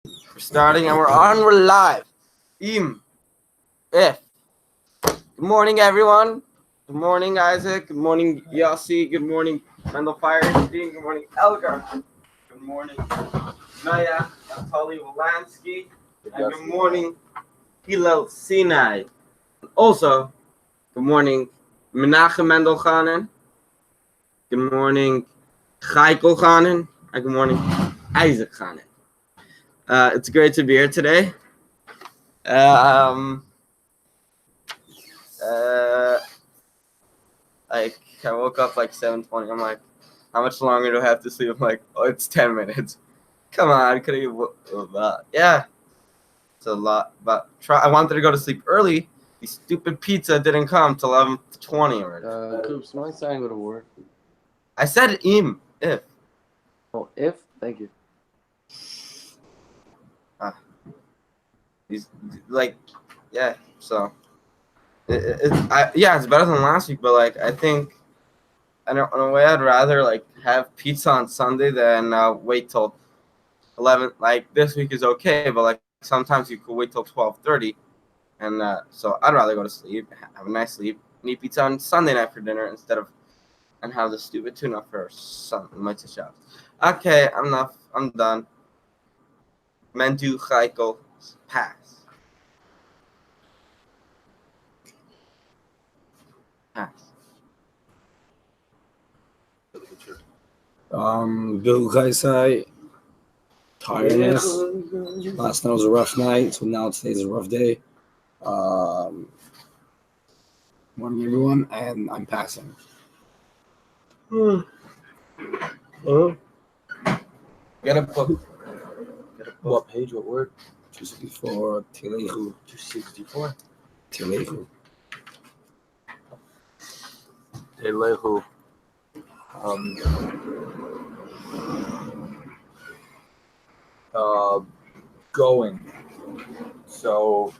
We're starting and we're on. We're live. If. Good morning, everyone. Good morning, Isaac. Good morning, Yossi. Good morning, Mendel Firestein. Good morning, Elgar. Good morning, Naya Anatoly Wolansky. And good morning, Hillel Sinai. Also, good morning, Menachem Mendel Khanen. Good morning, Chaikel Khanen. And good morning, Isaac Khanen. It's great to be here today. Like I woke up like 7:20. I'm like, how much longer do I have to sleep? I'm like, oh, it's 10 minutes. Come on, could have. Yeah, it's a lot. But I wanted to go to sleep early. The stupid pizza didn't come till 11:20 already. Coops, mind saying a word? I said if. Oh, if? Thank you. He's like, yeah. So, it's better than last week. But like, I think, in a way, I'd rather like have pizza on Sunday than wait till 11. Like this week is okay, but like sometimes you could wait till 12:30, and so I'd rather go to sleep, have a nice sleep, and eat pizza on Sunday night for dinner instead of and have the stupid tuna for Sunday shop. Okay, I'm done. Mendu Chaikel pass. Bechukosai, tiredness. Last night was a rough night, so now today's a rough day. Morning, everyone, and I'm passing. Get a book. What page? What word? 264, Telehu. 264. Telehu. Telehu. Going. So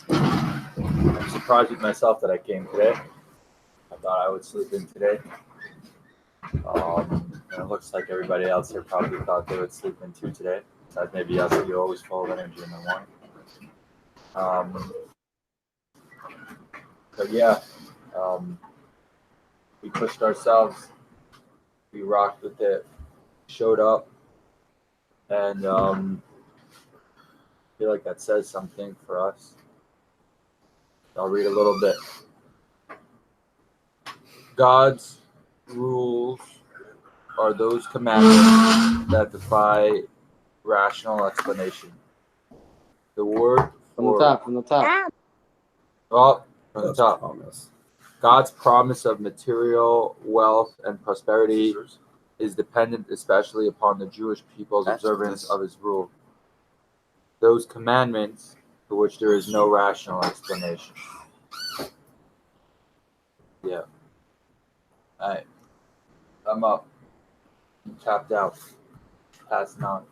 I'm surprised with myself that I came today. I thought I would sleep in today. And it looks like everybody else here probably thought they would sleep in too today. Besides maybe us, you're always full of energy in the morning. But yeah, we pushed ourselves. We rocked with it. Showed up. And I feel like that says something for us. I'll read a little bit. God's rules are those commandments that defy rational explanation. The word from the top. Oh, from the top. Promise. God's promise of material wealth and prosperity is dependent especially upon the Jewish people's observance of his rule. Those commandments for which there is no rational explanation. Yeah. Alright. I'm up. I'm tapped out. Passing on.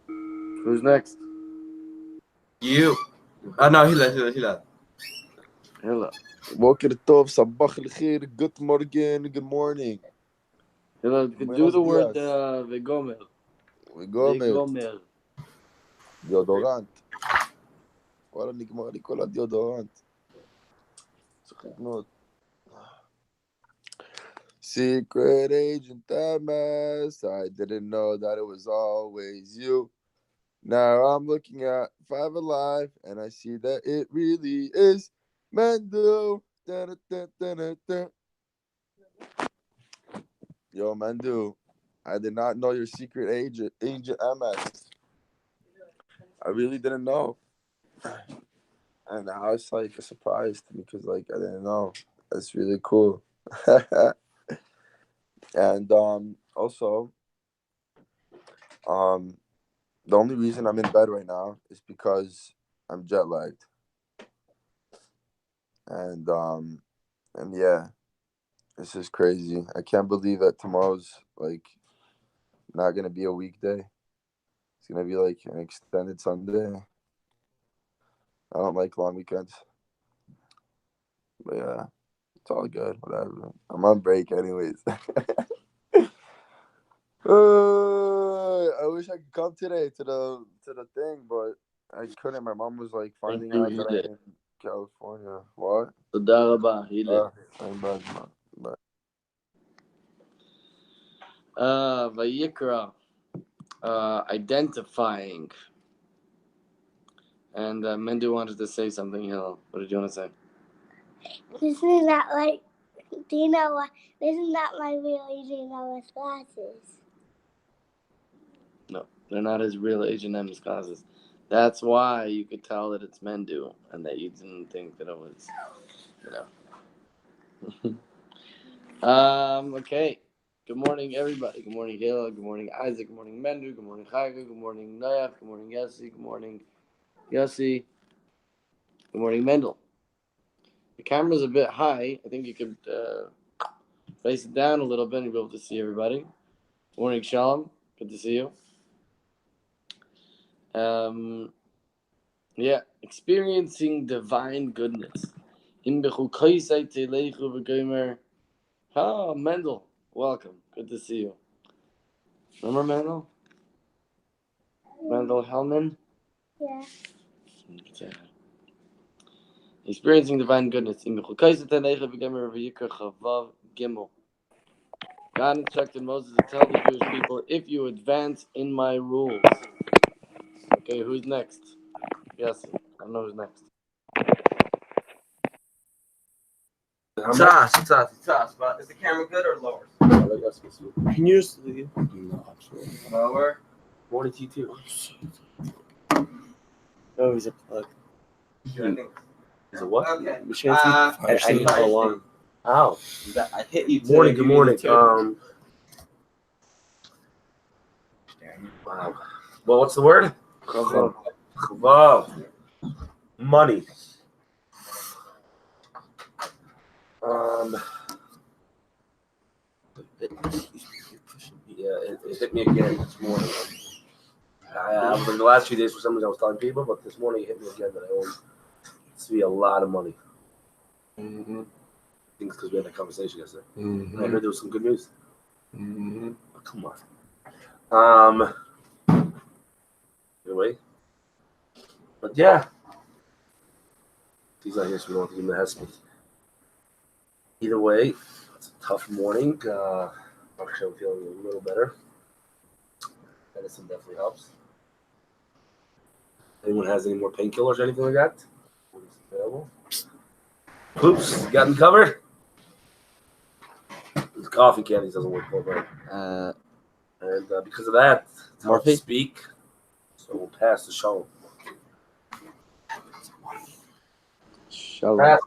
Who's next? You. No, Hillel. Hilla. Boker Tov, Sabach L'chir, good morning, good morning. Hilla, do the word Vegomer. Vegomer. Deodorant. וואלה, נגמר לי כל הדיאודורנט. צריך לקנות. Secret Agent MS, I didn't know that it was always you. Now I'm looking at FiveAlive, and I see that it really is Mandu. Yo, Mandu, I did not know your secret agent MS. I really didn't know. And now it's like a surprise to me because, like, I didn't know. That's really cool. And also, the only reason I'm in bed right now is because I'm jet lagged. And yeah, this is crazy. I can't believe that tomorrow's like not gonna be a weekday. It's gonna be like an extended Sunday. I don't like long weekends. But yeah, it's all good. Whatever. I'm on break anyways. I wish I could come today to the thing, but I couldn't. My mom was like finding out that I'm in California. What? תודה רבה, הילה. I'm bad, man. Bad. Vayikra. Identifying. And Mendu wanted to say something. Hillel, what did you want to say? Isn't that like, do you know what? Isn't that my real H&M's glasses? No, they're not his real H&M's glasses. That's why you could tell that it's Mendu and that you didn't think that it was, Okay. Good morning, everybody. Good morning, Hillel. Good morning, Isaac. Good morning, Mendu. Good morning, Chayga. Good morning, Noach. Good morning, Yossi. Good morning, Yossi. Good morning, Mendel. The camera's a bit high. I think you could face it down a little bit and you'll be able to see everybody. Good morning, Shalom. Good to see you. Experiencing divine goodness. In Bechukosai telechu v'gomer. Oh, Mendel, welcome. Good to see you. Remember Mendel? Mendel Hellman? Yeah. Experiencing divine goodness. In Bechukosai telechu v'gomer v'yikra chavav gimel. God instructed Moses to tell the Jewish people, if you advance in my rules. Okay, who's next? Yes, I don't know who's next. Toss. But is the camera good or lower? Can you just leave? No, absolutely. Lower. Morning to you too. Oh, he's a plug. I think. He's a what? Okay. I hit the alarm. Ow. I hit you too. Morning, good morning. Wow. Well, what's the word? Chavav. Money. It hit me again this morning. In the last few days, for some reason, I was telling people, but this morning it hit me again that I owe Tzvi a lot of money. Mm-hmm. I think it's because we had that conversation yesterday. Mm-hmm. I heard there was some good news. Mm-hmm. Oh, come on. Anyway. But yeah. He's not here, so we don't have to give him the hesped. Either way, it's a tough morning. Actually, I'm feeling a little better. Medicine definitely helps. Anyone has any more painkillers or anything like that? Available? Oops, got me covered. These coffee candies doesn't work well, right? And because of that, it's hard to speak. So we'll pass the show. Shalom.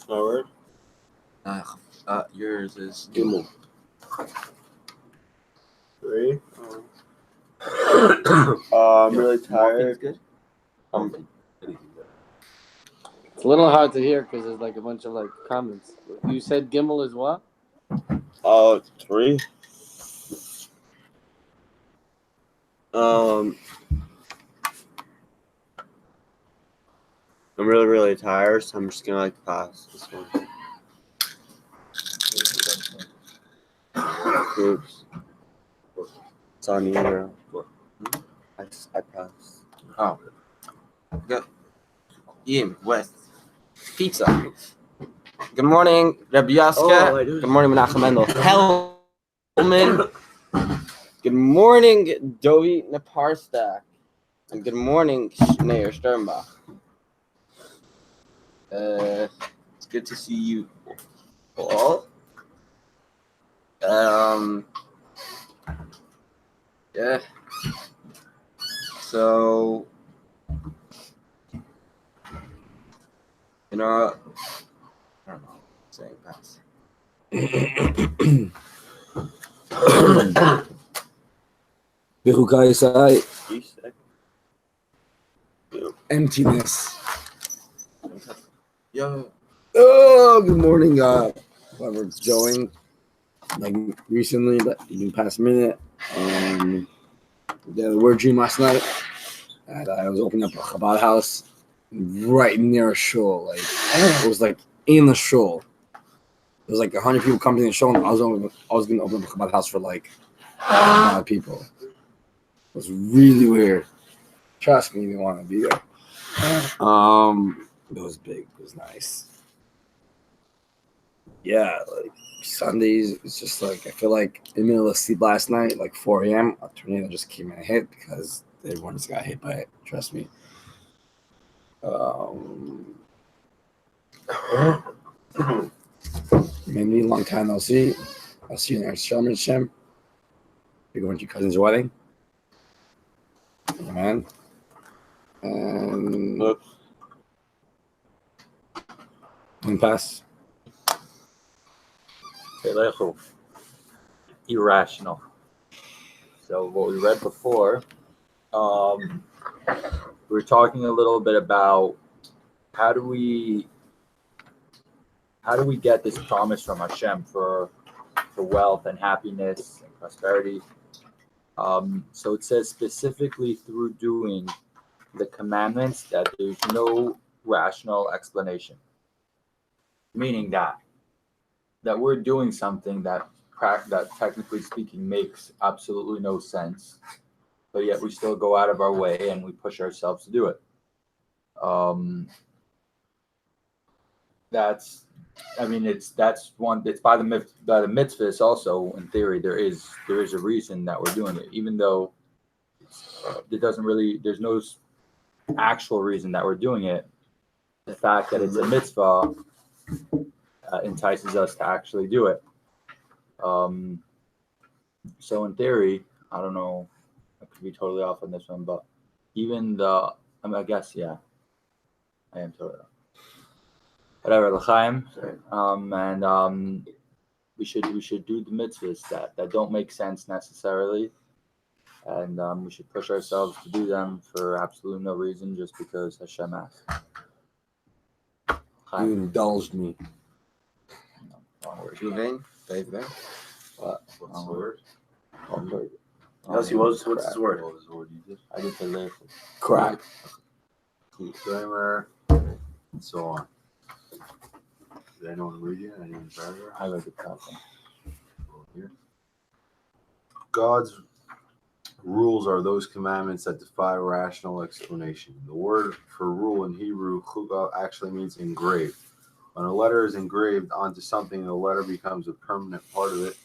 Forward. Yours is Gimel. 3. I'm really tired. Good. It's a little hard to hear because there's like a bunch of like comments. You said Gimel is what? 3. I'm really, really tired, so I'm just gonna pass this one. Oops. It's on you. I passed. Oh. Good. Yim, West. Pizza. Good morning, Rabbi Yaska. Good morning, Menachem Mendel. Hellman. Good morning, Dovi Naparstak. And good morning, Schneier Sternbach. It's good to see you all. Yeah. So, I don't know. Saying pass. Bechukosai. Emptiness. Yo. Oh, good morning, whoever's joined. Like recently, but even past minute. The word dream last night. And I was opening up a Chabad house right near a shul. Like it was like in the shul. There was like 100 people coming in the shul, and I was going to open up a Chabad house for like A lot of people. It was really weird. Trust me, you want to be there. It was big. It was nice. Yeah, like Sundays, it's just like I feel like in the middle of sleep last night, like 4 a.m., a tornado just came and hit because everyone just got hit by it. Trust me. Maybe long time no see. I'll see you next Shalom Hashem. You're going to your cousin's wedding. Amen. And pass. Irrational. So what we read before, we were talking a little bit about how do we get this promise from Hashem for wealth and happiness and prosperity. So it says specifically through doing the commandments that there's no rational explanation, meaning that we're doing something that technically speaking makes absolutely no sense, but yet we still go out of our way and we push ourselves to do it. It's by the mitzvahs also. In theory, there is a reason that we're doing it, even though there's no actual reason that we're doing it. The fact that it's a mitzvah entices us to actually do it. So in theory, I don't know, I could be totally off on this one, but even I guess, yeah, I am totally off. Whatever, l'chaim, and we should do the mitzvahs that don't make sense necessarily, and we should push ourselves to do them for absolutely no reason, just because Hashem asked. You indulged me. Wrong word. Juvain, Dave there. What's the word? Wrong word. Yes, he was. What's his word? What was the word you did? I did say live. Crack. Disclaimer, and so on. Did anyone read it? Anyone paragraph? I read the top one. Here. God's rules are those commandments that defy rational explanation. The word for rule in Hebrew, chuga, actually means engraved. When a letter is engraved onto something, the letter becomes a permanent part of it.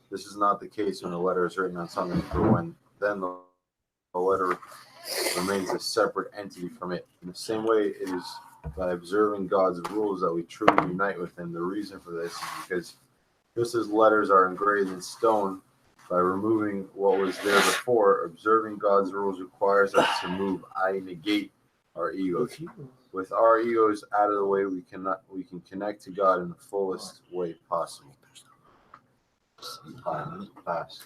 This is not the case when a letter is written on something, then the letter remains a separate entity from it. In the same way, it is by observing God's rules that we truly unite with Him. The reason for this is because just as letters are engraved in stone, by removing what was there before, observing God's rules requires us to negate our egos. With our egos out of the way, we can connect to God in the fullest way possible. Pass.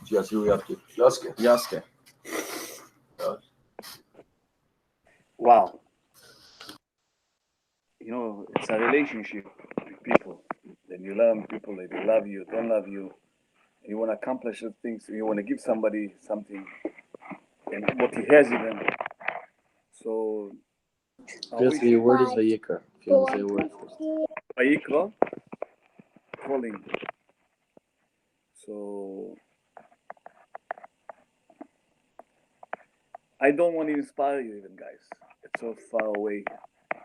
Yaske. Wow. You know, it's a relationship with people. Then you learn people that they love you, don't love you. You want to accomplish things, you want to give somebody something, and what he has even. So, Basically, your word is Vayikra. If you want to say a word first. Vayikra, calling. So, I don't want to inspire you even, guys. It's so far away. I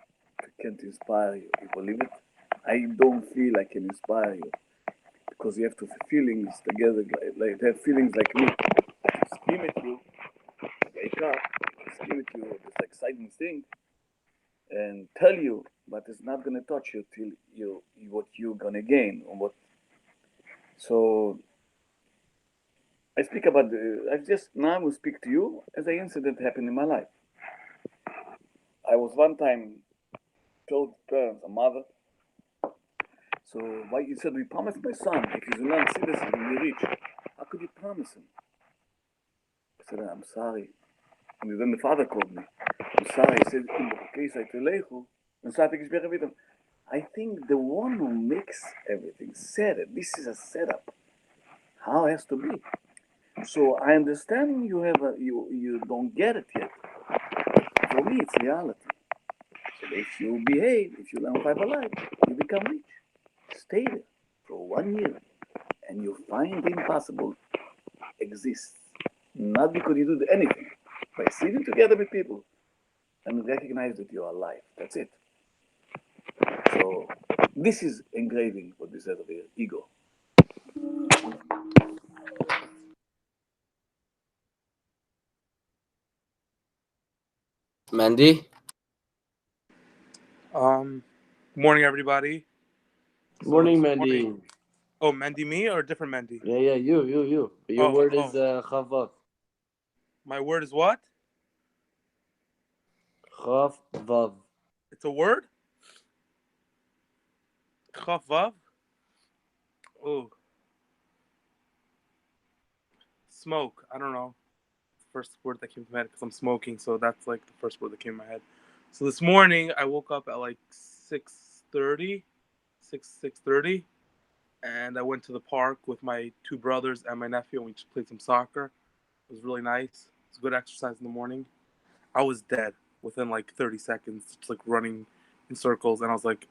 can't inspire you. You believe it? I don't feel I can inspire you. Because you have to have feelings together, like have feelings like me. I can scream at you, wake up, scream at you, this exciting thing, and tell you, but it's not gonna touch you till you what you're gonna gain or what. So I speak about I just now will speak to you as an incident happened in my life. I was one time told parents, a mother. So why you said we promised my son if he's a non-citizen when we reach. How could you promise him? I said, I'm sorry. And then the father called me. I'm sorry. He said, in the case I telechu, and so I think the one who makes everything said it. This is a setup. How it has to be. So I understand you don't get it yet. For me, it's reality. So if you behave, if you learn FiveAlive, you become rich. Stay there for 1 year, and and you find the impossible exists. Not because you do anything, by sitting together with people and recognize that you are alive. That's it. So this is engraving what we said over here, ego. Mandy? Good morning, everybody. So Morning, this morning, Mandy. oh, Mendy, me or a different Mendy? Yeah, you. But your word is Oh, chavav. my word is what? Chavav. It's a word. Chavav. Oh, smoke. I don't know. It's the first word that came to my head because I'm smoking, so that's like the first word that came to my head. So this morning I woke up at like 6:30, 6:30, and I went to the park with my two brothers and my nephew, and we just played some soccer. It was really nice. It's good exercise in the morning. I was dead within like 30 seconds, just like running in circles, and I was like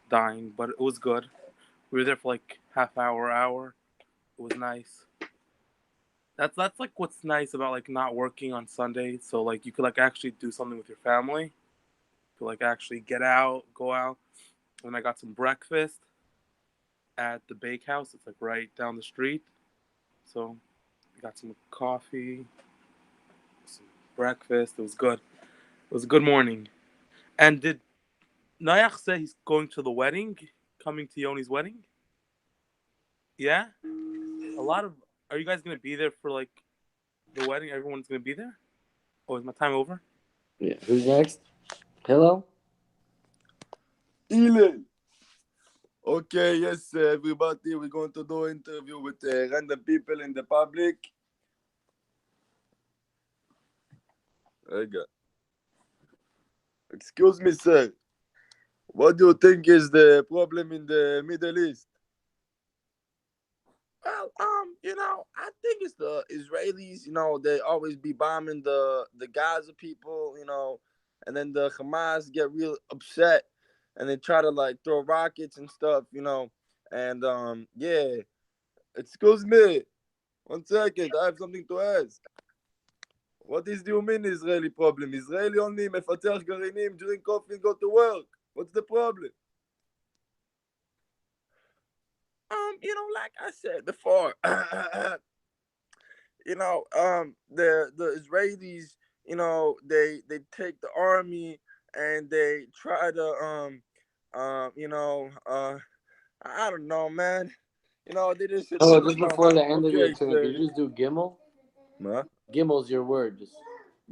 dying, but it was good. We were there for like half hour. It was nice. That's like what's nice about like not working on Sunday. So like you could like actually do something with your family. You could like actually get out, go out. And I got some breakfast at the bakehouse. It's like right down the street. So I got some coffee, some breakfast. It was good. It was a good morning. And did Nayach say he's going to the wedding? Coming to Yoni's wedding? Yeah? A lot of. Are you guys going to be there for like the wedding? Everyone's going to be there? Oh, is my time over? Yeah. Who's next? Hello. Hillel. Okay, yes, everybody. We're going to do an interview with random people in the public. רגע. Excuse me, sir. What do you think is the problem in the Middle East? Well, I think it's the Israelis. They always be bombing the Gaza people. And then the Hamas get real upset, and they try to like throw rockets and stuff. And yeah. Excuse me, 1 second. I have something to ask. What is the main Israeli problem? Israeli only מפתח גרעינים, drink coffee, go to work. What's the problem? Like I said before, the Israelis, they take the army and they try to I don't know, man. They just should Oh, leave just it before the end of your okay, turn, could sir. you just do Gimel? מה? Gimel's your word. Just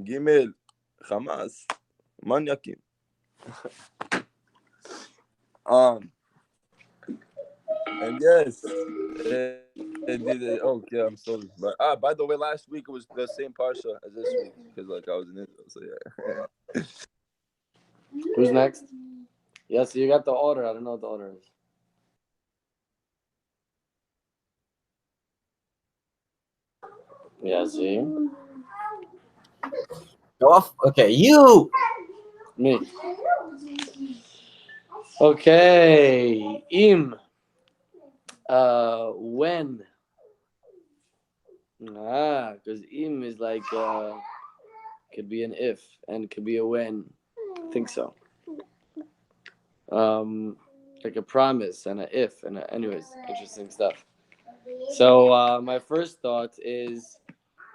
גימל, חמאס, מניאקים. Um, and yes, okay, I'm sorry, but by the way, last week it was the same parsha as this week because like I was in Israel, so yeah. who's next? Yes, you got the order. I don't know what the order is. Yeah, see? Go off. Okay, you. Me. Okay. Im. When. Because im is like could be an if and could be a when. I think so. Like a promise and a if and anyways, interesting stuff. So my first thought is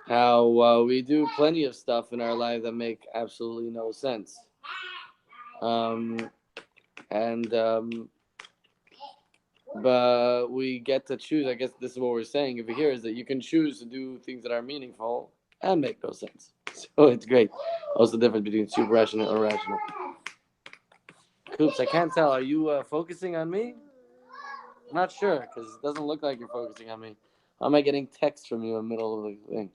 how we do plenty of stuff in our life that make absolutely no sense. And But we get to choose. I guess this is what we're saying over here is that you can choose to do things that are meaningful and make no sense. So it's great. What's the difference between super rational and irrational? Coops, I can't tell. Are you focusing on me? I'm not sure because it doesn't look like you're focusing on me. How am I getting text from you in the middle of the thing?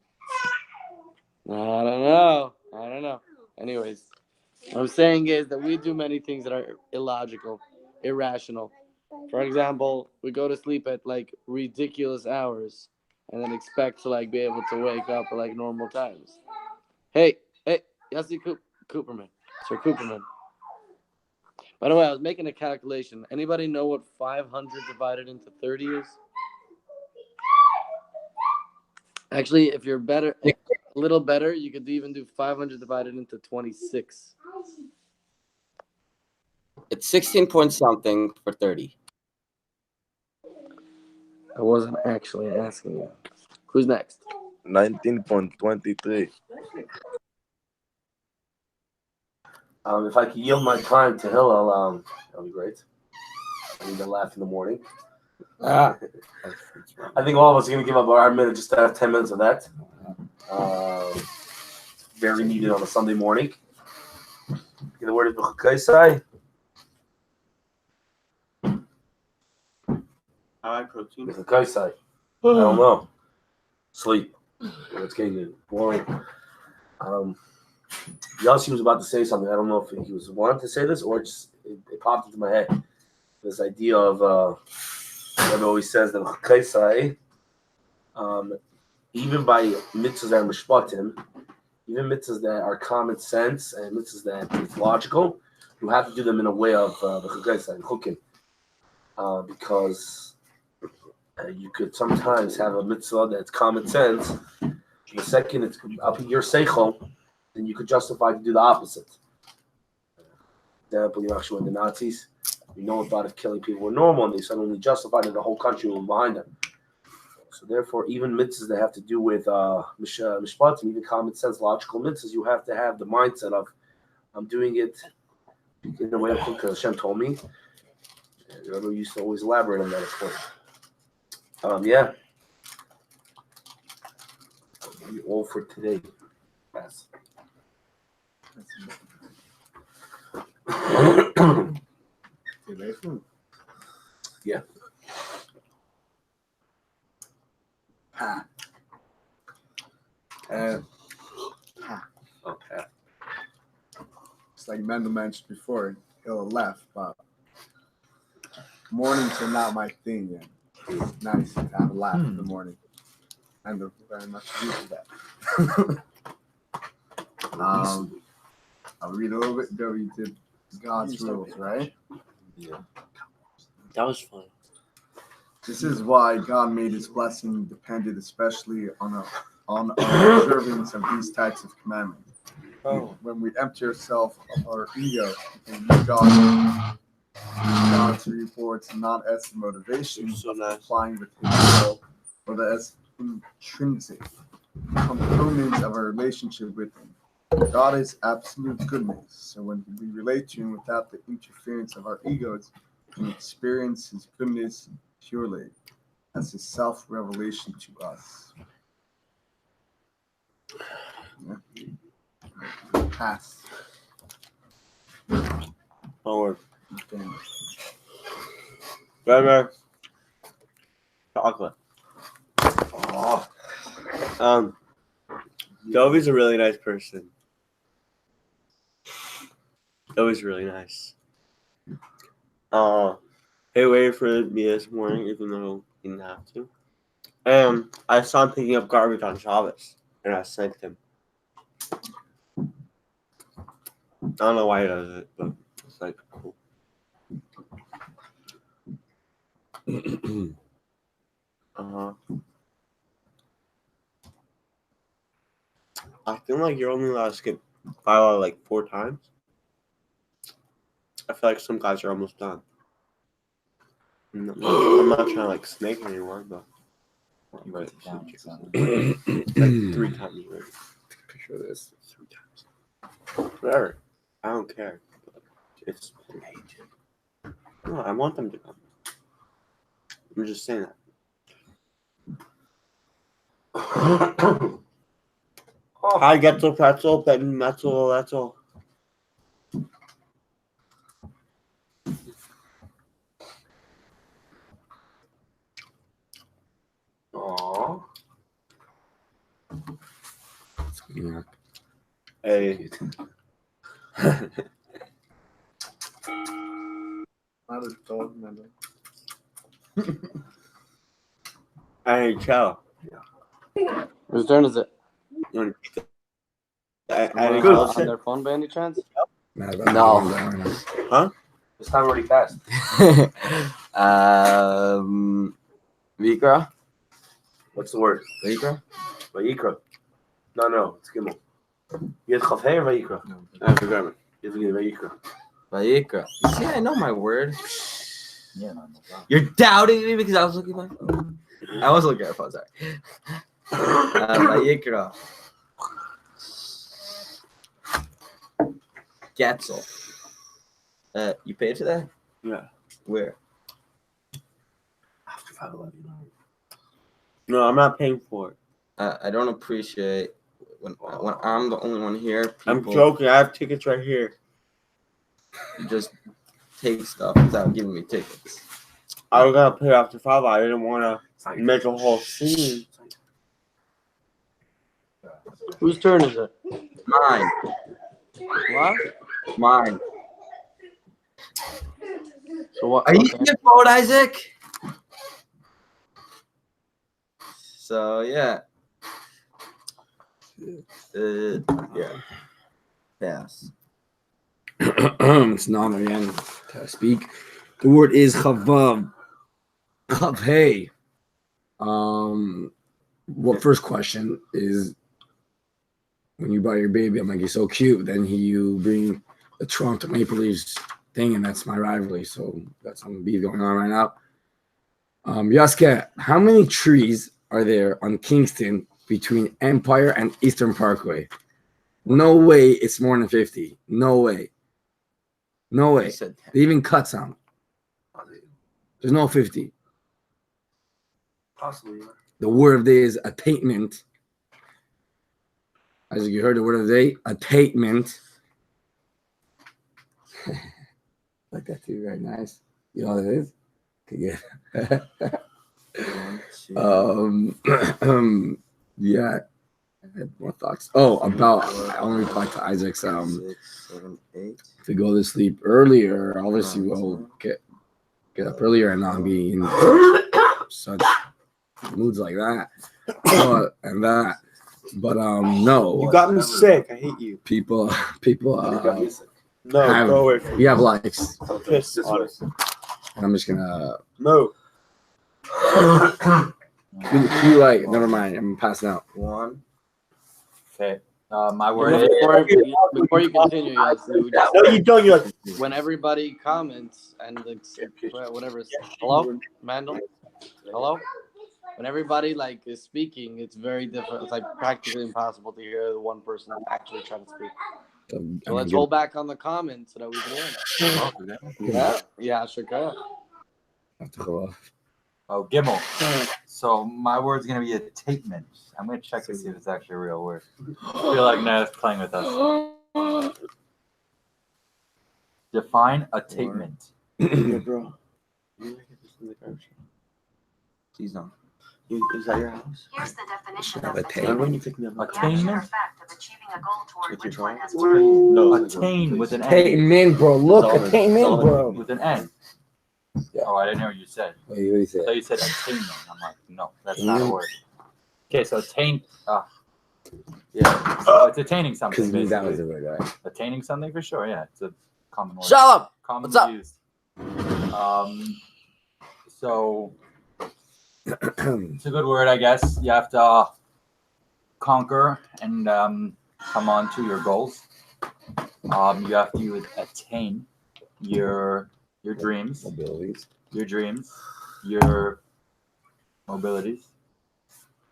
I don't know. Anyways, what I'm saying is that we do many things that are illogical, irrational. For example, we go to sleep at like ridiculous hours and then expect to like be able to wake up at like normal times. Hey, Yossi Cooperman. Sir Cooperman. By the way, I was making a calculation. Anybody know what 500 divided into 30 is? Actually, if you're better, a little better, you could even do 500 divided into 26. It's 16 point something for 30. I wasn't actually asking you. Who's next? 19.23. If I could yield my time to Hillel, that'd be great. I need to laugh in the morning. I think all of us are going to give up our minute just to have 10 minutes of that. Very needed on a Sunday morning. The word is Bechukosai. I like protein. Bechukosai. I don't know. Sleep. It's getting boring. Yossi was about to say something. I don't know if he was wanting to say this or just it popped into my head. This idea of Rebbe always says that Bechukosai, even by mitzvahs that are mishpatim, even mitzvahs that are common sense and mitzvahs that is logical, you have to do them in a way of Bechukosai and chukim, because you could sometimes have a mitzvah that's common sense. The second it's up in your seichel, then you could justify to do the opposite. For example, you actually when the Nazis, we know about it killing people were normal, and they suddenly justified that the whole country was behind them. So therefore, even mitzvahs that have to do with mishpat and even common sense, logical mitzvahs, you have to have the mindset of, I'm doing it in the way because Hashem told me. And Rebbe used to always elaborate on that, of course. Yeah. All for today. Yes. Yeah. Okay. It's like Mendel mentioned before, he'll left, but mornings are not my thing yet. It's nice to have a laugh in the morning. And very much used to that. I'll read a little bit though. You did God's rules, right? Yeah. That was fun. This is why God made his blessing dependent especially on our observance of these types of commandments. When we empty ourselves of our ego and use God's reports not as the motivation of complying with his will, but as intrinsic components of our relationship with him. God is absolute goodness, so when we relate to him without the interference of our egos, we can experience his goodness purely as his self-revelation to us. Yeah. Pass. Forward. Okay. Remember, chocolate. Dovey's a really nice person. Dovey's really nice. He waited for me this morning, even though he didn't have to. And I saw him picking up garbage on Shabbos, and I thanked him. I don't know why he does it, but it's like cool. I feel like you're only allowed to skip FiveAlive like 4 times. I feel like some guys are almost done. I'm not trying to like snake anyone, but like 3 times already. Picture of this 3 times. Whatever. I don't care. It's no, I want them to come. I'm just saying that. Hi, get the pretzel, Ben. That's all. That's all. Aww. Hey. Not a dog, Mendel. Hey, ciao. Whose turn is it? You want to On their phone by any chance? No. Huh? This time already passed. Vikra? What's the word? Vikra? Vayikra. No, it's Gimel. You had Chav Hey or Vayikra? I forgot. You have to get Vayikra. Vayikra. You see, I know my word. Yeah, no. You're doubting me because I was looking at my phone. I was looking at my phone, sorry. Vayikra. Getzel. You paid for that? Yeah. Where? After FiveAlive. No, I'm not paying for it. I don't appreciate when I'm the only one here. I'm People joking. I have tickets right here. just take stuff without giving me tickets. I was gonna pay after FiveAlive. I didn't want to make a whole scene. Whose turn is it? Mine. What? Mine. So what? Are you Okay. in your phone, Isaac? So yeah. Yeah. Yes. It's not again to speak. The word is chavav. Chav hey. What first question is when you buy your baby? I'm like, you're so cute. Then you bring the Toronto Maple Leafs thing, and that's my rivalry. So that's some beef going on right now. Yaske, how many trees are there on Kingston between Empire and Eastern Parkway? No way it's more than 50. No way. No way. They even cut some. There's no 50. Possibly. The word of the day is attainment. Isaac, you heard the word of the day? Attainment. Like that too, very nice. You know what it is? Okay, yeah. Yeah. I had more thoughts. Oh, about I only replied to Isaac's 6, 7, 8. to go to sleep earlier. Obviously we'll get up earlier and not be in such moods like that. And that. But no. You got me sick. I hate you. People No, go away from we have lives. I'm pissed on it. And I'm just gonna No. you like never mind, I'm passing out. 1. Okay. My word is Before you continue, Yossi, No, you don't. You're like, when everybody comments and whatever, hello, Mandel, hello. When everybody like is speaking, it's very different. It's like practically impossible to hear the one person actually trying to speak. So let's hold back on the comments so that we can hear. Yeah, sure can. Oh, Gimel. So my word's gonna be attainment. I'm gonna check to see if it's actually a real word. I feel like Nata's playing with us. Define attainment. yeah, bro. Please don't. Is that your house? Here's the definition Have of a attainment. When you pick me up, The action or Attainment? fact of achieving a goal toward With which your one phone? has No. Attain with an N. Attainment, bro. Look, attainment, bro. With an N. Yeah. Oh, I didn't know what you said. What do you say? I thought you said attainment. I'm like, no, that's not a word. Okay, so attain. Yeah, so it's attaining something. Because that was Basically, the word, right? attaining something for sure. Yeah, it's a common word. Shut up. Commonly What's up? used. So it's a good word, I guess. You have to conquer and come on to your goals. You have to attain your dreams, your mobilities.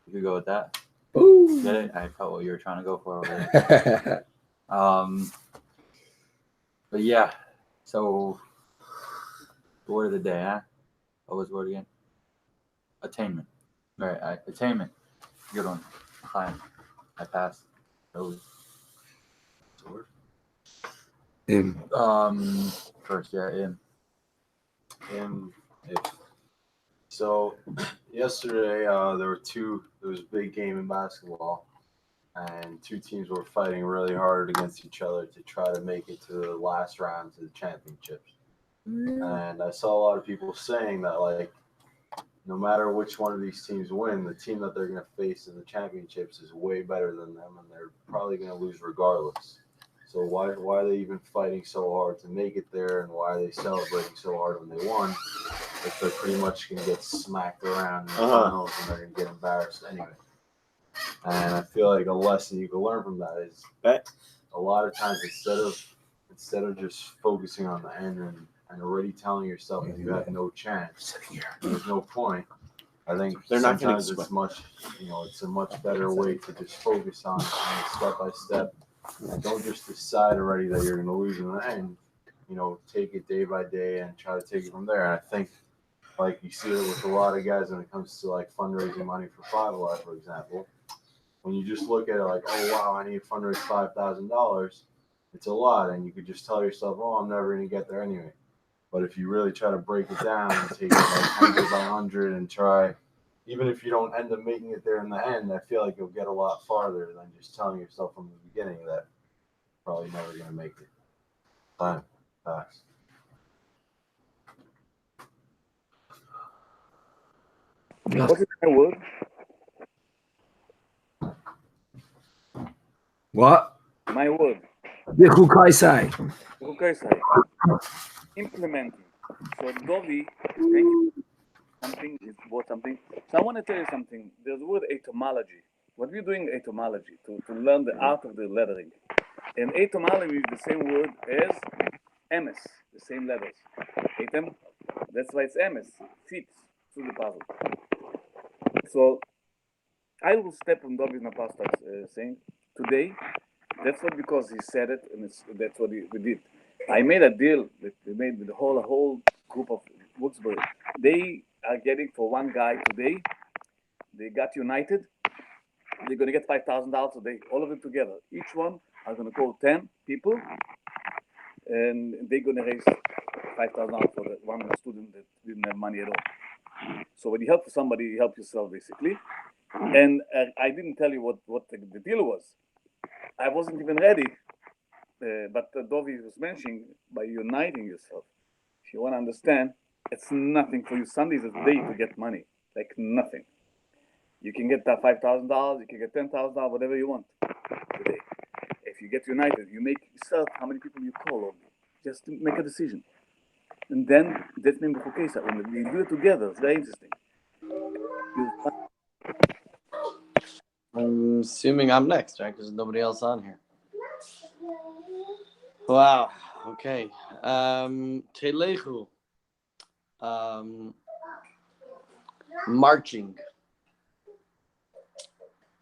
You could go with that. Ooh. Get it? I felt what you were trying to go for over there. But yeah, so the word of the day, huh? What was the word again? Attainment. All right, attainment. Good one. Fine. I passed. Totally. First, yeah, So yesterday there was a big game in basketball, and two teams were fighting really hard against each other to try to make it to the last rounds of the championships. And I saw a lot of people saying that, like, no matter which one of these teams win, the team that they're going to face in the championships is way better than them, and they're probably going to lose regardless. So why are they even fighting so hard to make it there, and why are they celebrating so hard when they won if they're pretty much going to get smacked around in the finals and they're going to get embarrassed anyway? And I feel like a lesson you can learn from that is bet a lot of times instead of just focusing on the end and already telling yourself that you have no chance, there's no point. I think sometimes it's it's a much better way to just focus on step by step, and don't just decide already that you're going to lose in the end. Take it day by day and try to take it from there. And I think, like you see it with a lot of guys when it comes to like fundraising money for FiveAlive, for example. When you just look at it like, oh wow, I need to fundraise $5,000, it's a lot, and you could just tell yourself, oh, I'm never going to get there anyway. But if you really try to break it down and take it like 100 by 100 and try, even if you don't end up making it there in the end, I feel like you'll get a lot farther than just telling yourself from the beginning that you're probably never going to make it. Time pass. What is my word? What? My word. Bechukosai. Bechukosai. Implementing. So Dovi, thank you. Something is bought something. So I want to tell you something. There's the word etymology. What we're doing etymology to learn the art of the lettering. And etymology is the same word as MS, the same letters. Etym, that's why it's MS. Fits to the puzzle. So I will step on David Napastak's saying today. That's not because he said it, and that's what we did. I made a deal that we made with the whole group of Woodsbury. They are getting for one guy today. They got united. They're going to get $5,000 today, all of them together. Each one are going to call 10 people, and they're going to raise $5,000 for the one student that didn't have money at all. So when you help somebody, you help yourself basically. And I didn't tell you what the deal was. I wasn't even ready. But Dovi was mentioning by uniting yourself. If you want to understand, it's nothing for you. Sunday is a day to get money, like nothing. You can get that $5,000, you can get $10,000, whatever you want today. If you get united, you make yourself how many people you call on. Just to make a decision. And then that's means Bechukosai. When we do it together, it's very interesting. I'm assuming I'm next, right? Because there's nobody else on here. Wow. Okay. Telechu. Marching.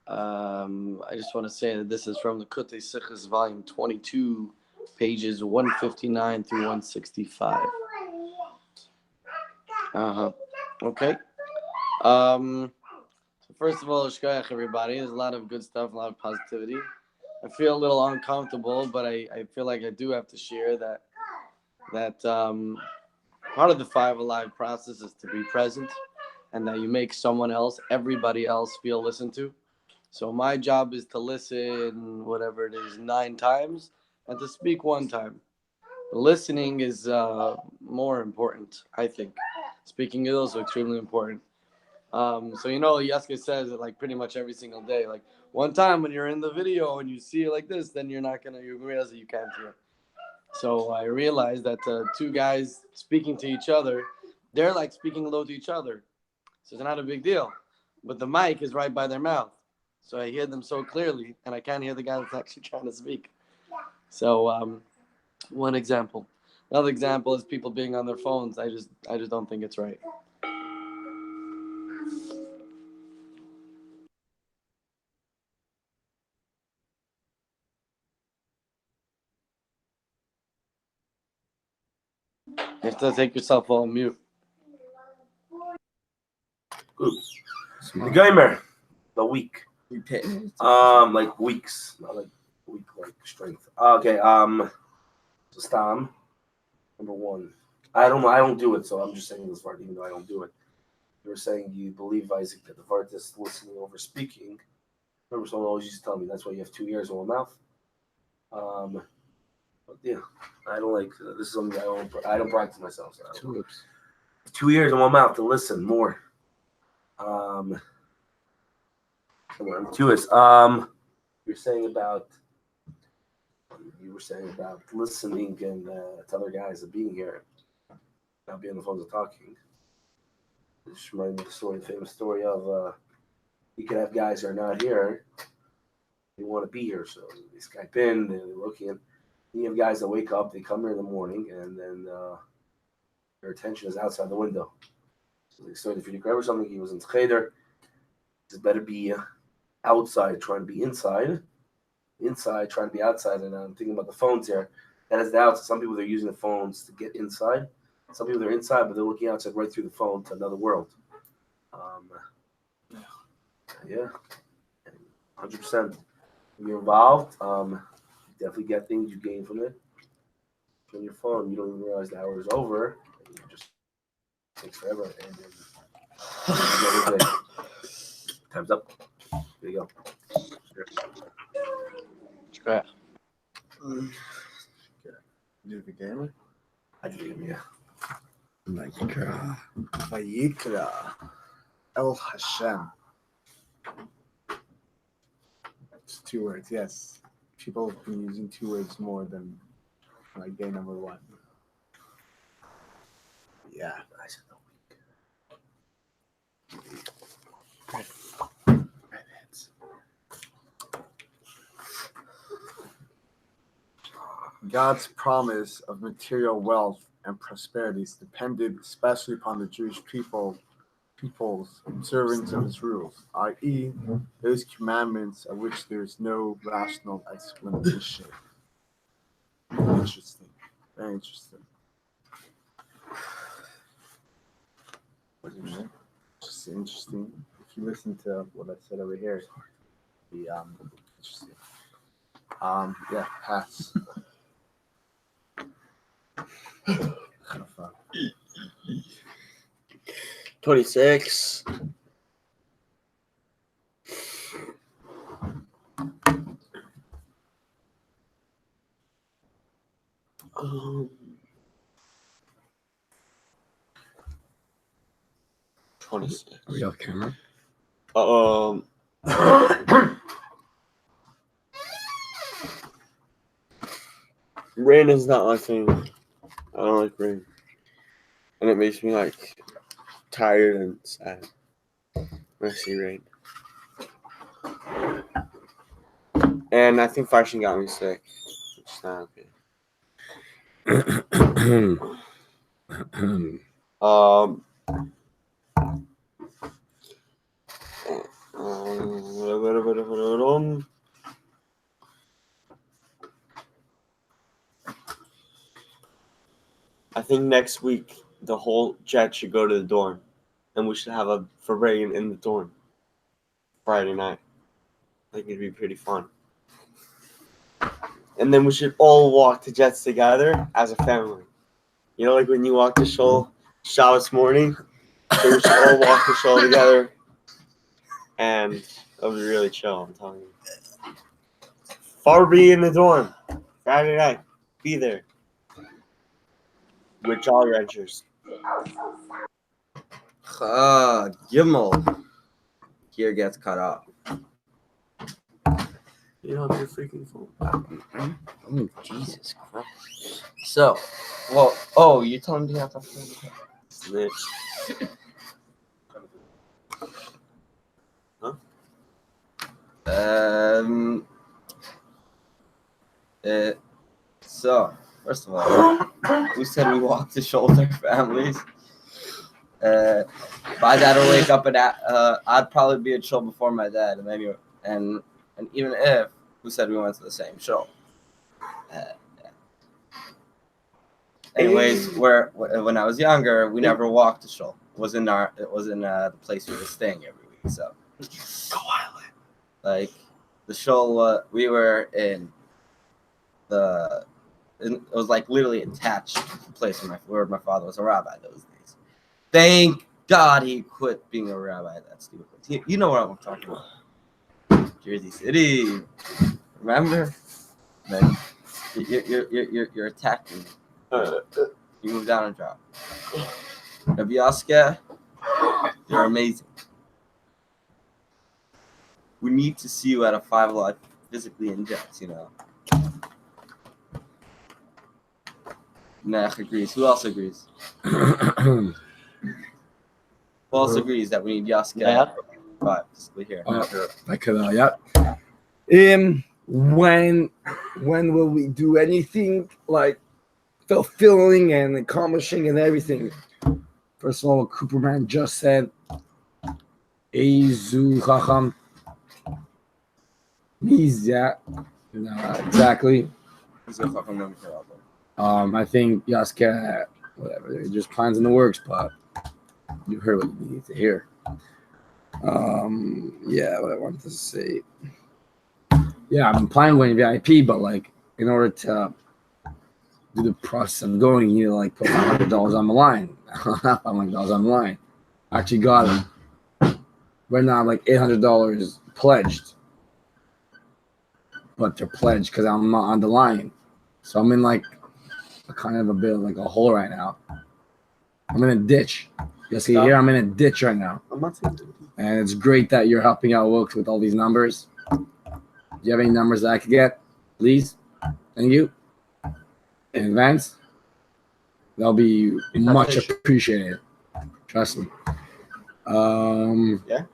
I just want to say that this is from the Kutei Sichos, volume 22, pages 159 through 165. Okay. So first of all, shkoyach everybody. There's a lot of good stuff, a lot of positivity. I feel a little uncomfortable, but I feel like I do have to share that part of the FiveAlive process is to be present, and that you make someone else, everybody else, feel listened to. So my job is to listen, whatever it is, 9 times, and to speak 1 time. Listening is more important, I think. Speaking is also extremely important. So Yaska says it like pretty much every single day. Like one time when you're in the video and you see it like this, then you realize that you can't hear. So I realized that 2 guys speaking to each other, they're like speaking low to each other. So it's not a big deal. But the mic is right by their mouth. So I hear them so clearly, and I can't hear the guy that's actually trying to speak. So one example. Another example is people being on their phones. I just don't think it's right. You have to take yourself on mute. Good. The gamer, the week. Like weeks, not like week like strength. Okay. So Stam, number 1. I don't do it, so I'm just saying this part, even though I don't do it. You were saying you believe, Isaac, that the Vart is listening over speaking. Remember, someone always used to tell me that's why you have 2 ears and 1 mouth. But yeah, I don't like this. Is something I don't practice myself. So 2 lips. 2 ears and 1 mouth to listen more. Two is you were saying about listening and to other guys and being here, not being on the phones and talking. This reminds me of the famous story of you could have guys that are not here. They want to be here, so they Skype in, they're looking. You have guys that wake up, they come here in the morning, and then their attention is outside the window. So if you grab something, he was in Cheder. It's better be outside trying to be inside trying to be outside. And I'm thinking about the phones here. That is the outside. Some people, they're using the phones to get inside. Some people, they're inside, but they're looking outside right through the phone to another world. Yeah, 100%. When you're involved, you definitely get things you gain from it. From your phone, you don't even realize the hour is over. And it just takes forever. And then time's up. There you go. Sure. Did the gamer? I did it, yeah. Vayikra. El Hashem. It's 2 words, yes. People have been using 2 words more than like day number 1. Yeah. God's promise of material wealth and prosperity is dependent especially upon the Jewish people's observance of his rules, i.e., those commandments of which there is no rational explanation. Interesting. Very interesting. Just interesting. If you listen to what I said over here, the interesting. Yeah, pass. Kind of fun. 26. Um, 26. Are we off camera? Rain is not my thing. I don't like rain. And it makes me like tired and sad when I see rain. And I think fashion got me sick. It's not okay. I think next week the whole jet should go to the dorm, and we should have a Farbregan in the dorm Friday night. I think it'd be pretty fun. And then we should all walk to Jets together as a family. You know, like when you walk to Shul Shabbos morning, so we should all walk to Shul together, and it'll be really chill. I'm telling you. Farby in the dorm Friday night. Be there with Jolly Ranchers. Gimel. Here gets cut off. You don't have your freaking phone. Oh, Jesus Christ. So, well, you told him to have to Snitch. Huh? So, first of all, we said we walk to shoulder families. My dad will wake up and I'd probably be at shul before my dad, and even if we said we went to the same shul. Yeah. Anyways, when I was younger, we never walked to shul. It was in the place we were staying every week. So, Go Island. like the shul we were in, it was like literally attached to the place where my father was a rabbi those days. Thank God he quit being a rabbi. That's stupid. You know what I'm talking about. Jersey City. Remember? Then you're attacking me. You move down and drop. Nabiaska, you're amazing. We need to see you at a FiveAlive physically in Jets, you know. Nech agrees. Who else agrees? Who else agrees that we need Yaska? But here. If I could, yep. When will we do anything like fulfilling and accomplishing and everything? First of all, Cooperman just said, Eizu Chacham. Yeah, exactly. I think Yaska, whatever, they're just plans in the works, but you heard what you need to hear. Yeah, what I wanted to say. Yeah, I'm planning going VIP, but like in order to do the process of going, you need to like put $500 on the line. $500 on the line. I actually got it. Right now, like $800 pledged, but they're pledged because I'm not on the line. So I'm in like a kind of a bit of like a hole right now. I'm in a ditch. You see here, I'm in a ditch right now. I'm not saying that. And it's great that you're helping out Wilkes with all these numbers. Do you have any numbers that I could get, please? Thank you. In advance. That'll be much appreciated. Trust me. Yeah.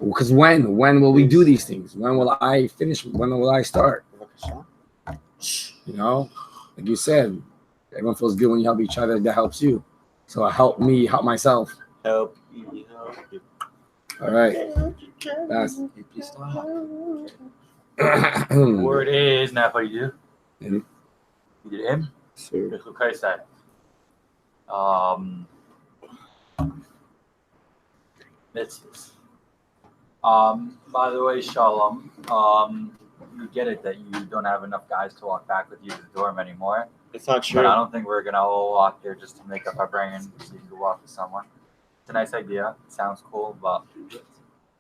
Because when will we do these things? When will I finish? When will I start? You know, like you said, everyone feels good when you help each other. That helps you. So help me help myself. Help you. All right. That's Word is now what you do. In. You did him? Sure. Bechukosai. Mitzvahs. By the way, Shalom. You get it that you don't have enough guys to walk back with you to the dorm anymore. It's not true. But I don't think we're gonna all walk there just to make up our brain so you can go walk with someone. It's a nice idea. It sounds cool, but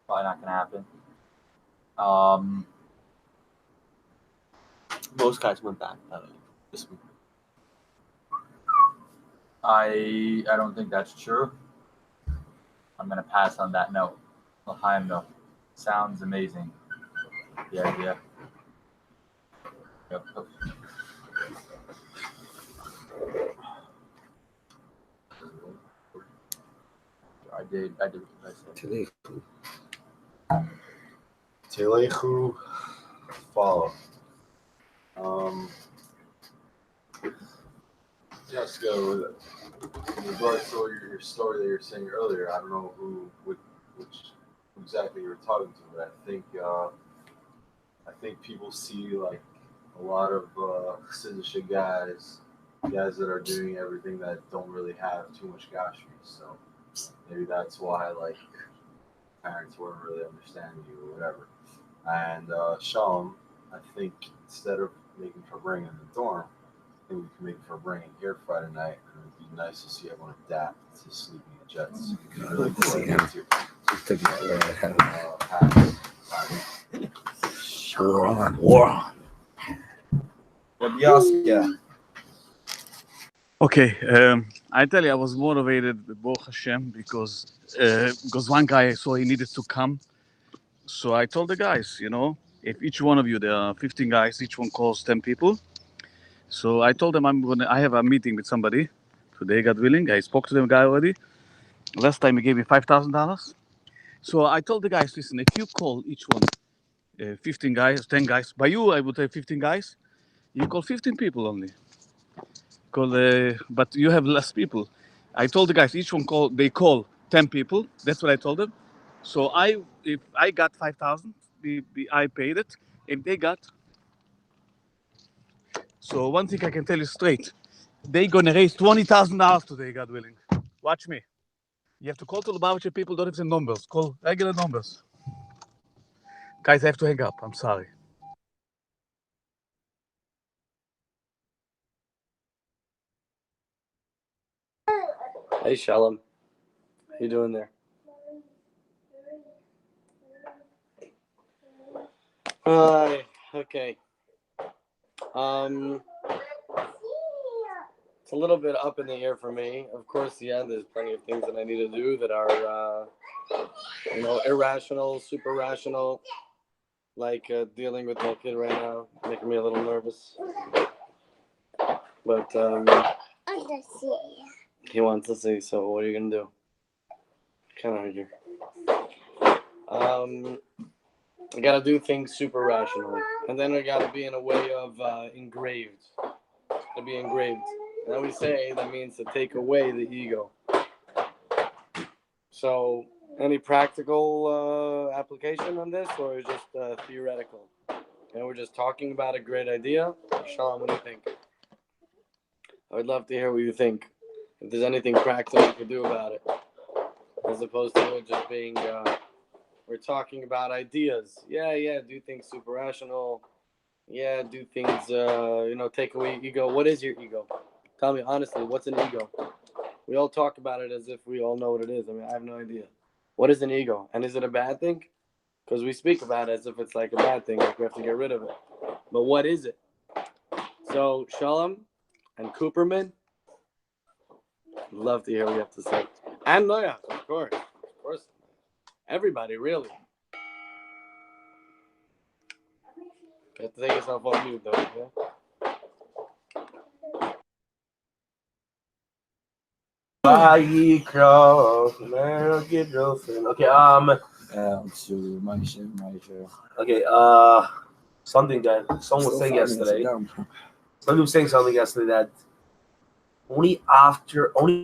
probably not gonna happen. Most guys went back this week. I don't think that's true. I'm gonna pass on that note. L'chaim though. Sounds amazing. The idea. Yep. I did what I said. Telechu, follow. Just go with it. In regards to your story that you were saying earlier, I don't know which exactly you were talking to, but I think people see like a lot of citizenship guys that are doing everything that don't really have too much gashmi. So maybe that's why like parents weren't really understanding you or whatever. And Shalom, I think instead of making for bringing in the dorm, I think we can make for bringing here Friday night, and it'd be nice to see everyone adapt to sleeping in jets. I'd like to see him. War on. Okay, I tell you, I was motivated with Baruch Hashem because one guy I saw he needed to come. So I told the guys, if each one of you, there are 15 guys, each one calls 10 people. So I told them I have a meeting with somebody today, God willing. I spoke to the guy already. Last time he gave me $5,000. So I told the guys, listen, if you call each one 15 guys, 10 guys, by you I would say 15 guys, you call 15 people only. But you have less people. I told the guys, each one they call 10 people. That's what I told them. So if I got 5,000, I paid it. If they got, so one thing I can tell you straight, they're gonna raise $20,000 today, God willing. Watch me. You have to call to the Lubavitcher people, don't have the numbers. Call regular numbers. Guys, I have to hang up. I'm sorry. Hey, Shalom. How you doing there? Hi. Okay. It's a little bit up in the air for me. Of course, yeah, there's plenty of things that I need to do that are, irrational, super rational, like dealing with my kid right now, making me a little nervous. But he wants to see. So what are you gonna do? Can't argue. I gotta do things super rationally, and then I gotta be in a way of engraved. To be engraved. And then we say that means to take away the ego. So, any practical application on this, or is it just theoretical? And we're just talking about a great idea. Shalom, what do you think? I would love to hear what you think. If there's anything practical you could do about it, as opposed to it just being, we're talking about ideas. Yeah, do things super rational. Yeah, do things, take away ego. What is your ego? Tell me honestly, what's an ego? We all talk about it as if we all know what it is. I mean, I have no idea. What is an ego? And is it a bad thing? Because we speak about it as if it's like a bad thing, like we have to get rid of it. But what is it? So, Shalom and Cooperman, love to hear what you have to say. And Noya, of course. Of course. Everybody, really. You have to take yourself off mute, though, okay? Okay, something that someone was saying yesterday. Somebody was saying something yesterday that only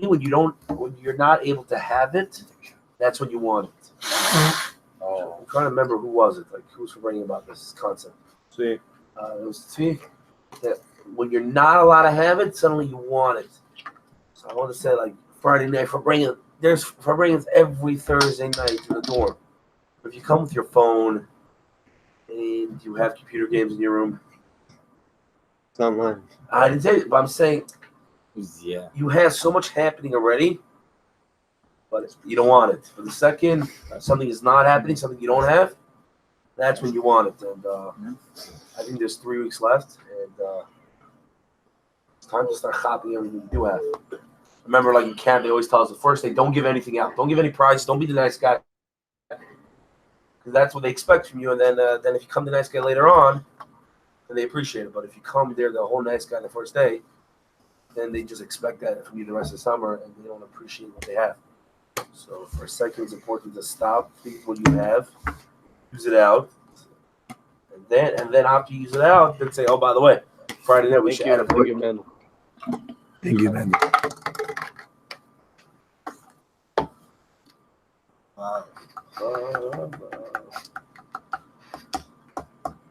when you're not able to have it, that's when you want it. I'm trying to remember who was it, like who was bringing about this concept. See, it was Tzvi, that when you're not allowed to have it, suddenly you want it. So I want to say like Friday night for bringing every Thursday night to the dorm. If you come with your phone and you have computer games in your room, it's not mine. I didn't tell you, but I'm saying, Yeah. you have so much happening already, but you don't want it. But the second something is not happening, something you don't have, that's when you want it. And I think there's 3 weeks left, and it's time to start copying everything you do have. Remember, like in camp, they always tell us the first day, don't give anything out. Don't give any prizes. Don't be the nice guy. Because that's what they expect from you. And then if you come the nice guy later on, then they appreciate it. But if you come there the whole nice guy the first day, then they just expect that from you the rest of the summer, and they don't appreciate what they have. So for a second, it's important to stop, think what you have, use it out, and then after you use it out, then say, oh, by the way, Friday night we should add a Thank you, man. Thank you, man.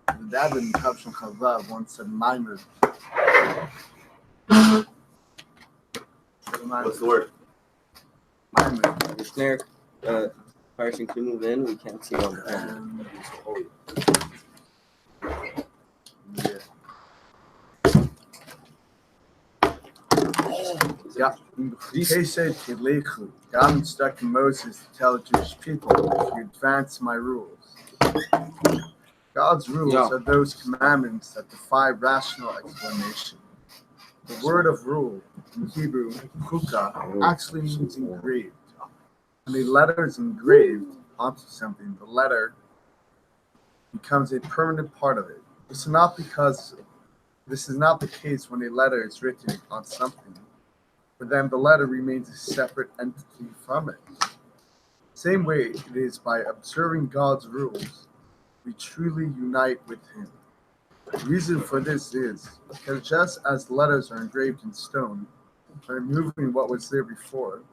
The dad in Kapshon Chavav once said mimer. What's the word? Mimer. The snare person can move in. We can't see on the camera. God instructed Moses to tell the Jewish people, if you advance my rules. God's rules are those commandments that defy rational explanation. The word of rule in Hebrew, chukah, actually means engraved. When a letter is engraved onto something, the letter becomes a permanent part of it. This is not the case when a letter is written on something, but then the letter remains a separate entity from it. Same way it is by observing God's rules, we truly unite with Him. The reason for this is because just as letters are engraved in stone, by removing what was there before,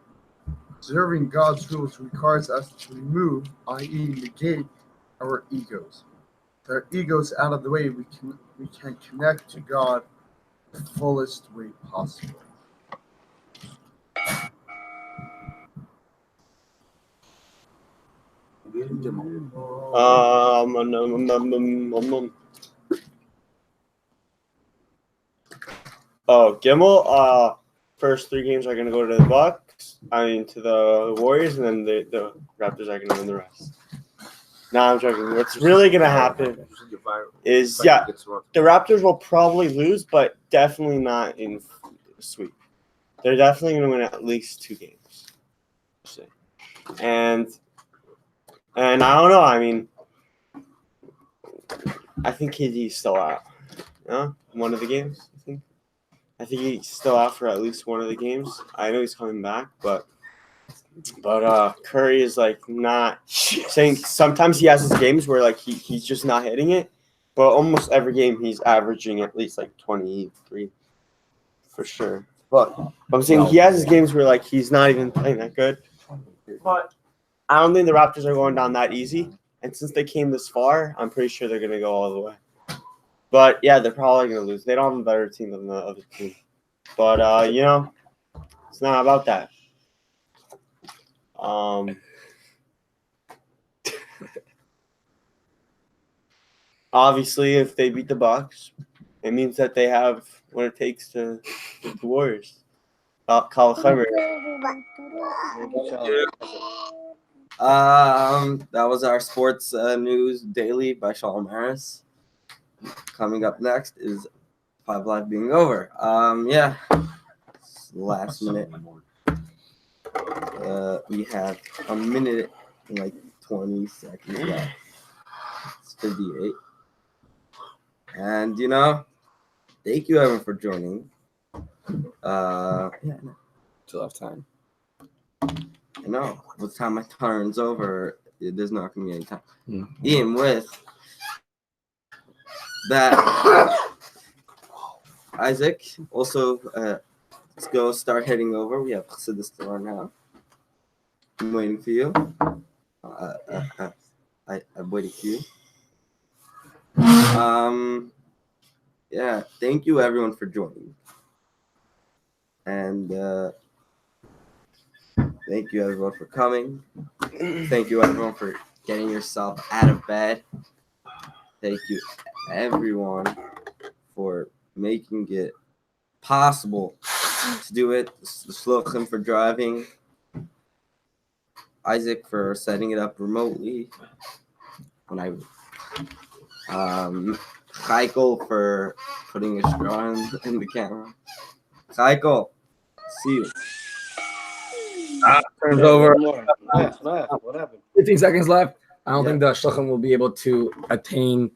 observing God's rules requires us to remove, i.e., negate, our egos. With our egos out of the way, we can connect to God the fullest way possible. Oh, Gimel. First 3 games are gonna go to the Bucks. To the Warriors, and then the Raptors are gonna win the rest. Nah, I'm joking. What's really gonna happen is the Raptors will probably lose, but definitely not in sweep. They're definitely gonna win at least 2 games. And I don't know. I think KD's still out. One of the games. I think he's still out for at least one of the games. I know he's coming back, but But Curry is like not saying. Sometimes he has his games where like he's just not hitting it, but almost every game he's averaging at least like 23 for sure. But I'm saying he has his games where like he's not even playing that good. But I don't think the Raptors are going down that easy. And since they came this far, I'm pretty sure they're gonna go all the way. But yeah, they're probably gonna lose. They don't have a better team than the other team. But it's not about that. Obviously, if they beat the Bucks, it means that they have what it takes to beat the Warriors. Kal Chamer. That was our sports news daily by Shalom Harris. Coming up next is FiveAlive being over. Yeah, last minute. We have a minute and like 20 seconds left. It's 58. And thank you everyone for joining. Still have time. I know. By the time my turn's over, there's not gonna be any time. Even with that, Isaac, also let's go start heading over. We have Chassidus store now. I'm waiting for you. I'm waiting for you. Yeah, thank you everyone for joining. And thank you everyone for coming. Thank you everyone for getting yourself out of bed. Thank you everyone for making it possible to do it. The Shlochim for driving. Isaac for setting it up remotely. Chaikel for putting a straw in the camera. Chaikel, see you. Turns over. What happened? 15 seconds left. I don't think the Shluchim will be able to attain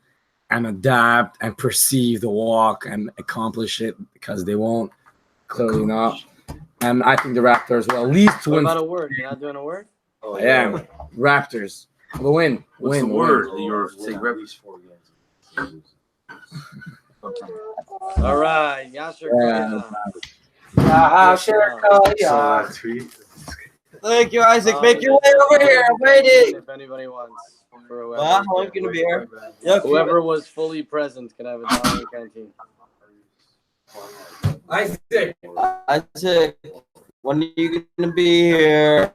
and adapt and perceive the walk and accomplish it because they won't. Clearly not. And I think the Raptors will at least What win. about a word? You're not doing a word? I am. Raptors. The win. What's the win. word? Win. You're saying at least 4 games. All right, Yasser Saw that tweet. Thank you, Isaac. Make your way over here. I'm waiting. If anybody wants. For Well, how long can it be here? Yep. Whoever was fully present can have a dollar in canteen. Isaac, when are you gonna be here?